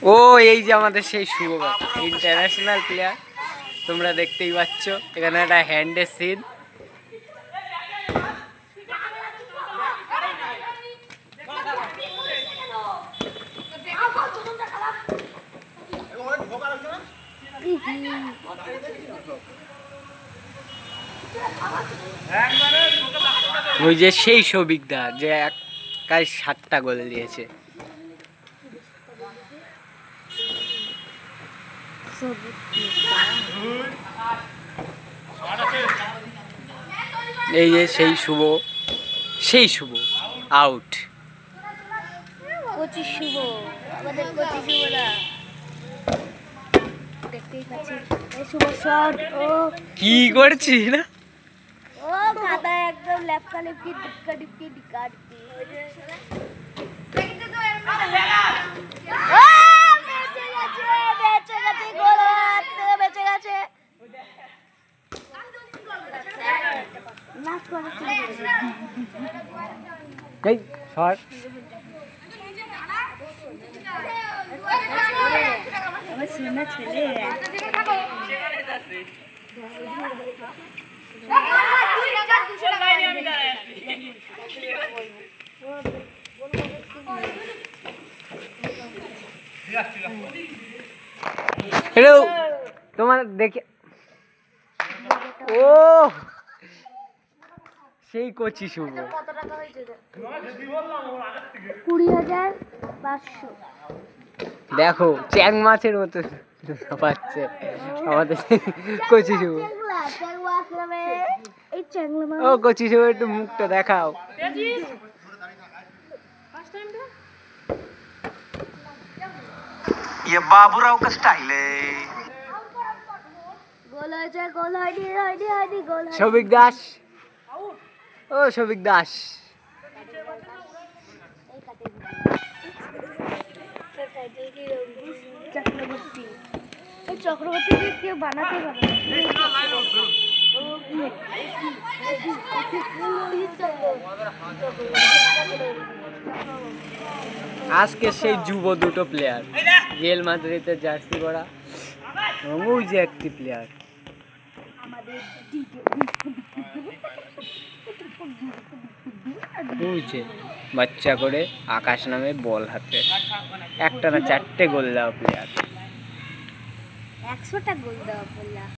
ও এই যে আমাদের সেই শুভ ইন্টারন্যাশনাল প্লেয়ার, তোমরা দেখতেই পাচ্ছ এখানে একটা হ্যান্ডের সিন। ওই যে সেই সৌভিকদা যে এক কাজ 7টা গোল দিয়েছে। এই যে সেই শুভ আউট। কোচি শুভ, আমাদের কোচি শুভরা দেখতেই পাচ্ছি। এই শুভ শট, ও কি করছি না, ও গাদা একদম লেপকা লেপকি ডিক্কা ডিক্কি ডিক্কা ডিক্কি। বেঁচে গেছে গোল, বেঁচে গেছে। এই শট আমার সোনা ছেলে। হ্যালো তোমার দেখে, ও সেই কোচি শুভ। কত টাকা হয়েছে? 20,500। দেখো চ্যাং মাছের মতো পাচ্ছে আমাদের কোচি শুভ। ও কোচি শুভ একটু মুখটা দেখাও। ये बाबूराव का स्टाइल है। গোল হয়েছে, গোল হয়নি, গোল হয়নি। সৌভিক দাস, ও সৌভিক দাস। চক্রবর্তী, এই চক্রবর্তীকে কেউ বানাতে পারে আজকে সেই যুব দুটো প্লেয়ার, রিয়াল মাদ্রিদের জার্সি পরা, ওই যে একটি প্লেয়ার। বুঝছে বাচ্চা করে আকাশ নামে বল হাতে, একটা না 4টে গোল দেওয়া প্লেয়ার। 100টা গোল দেওয়া বললা।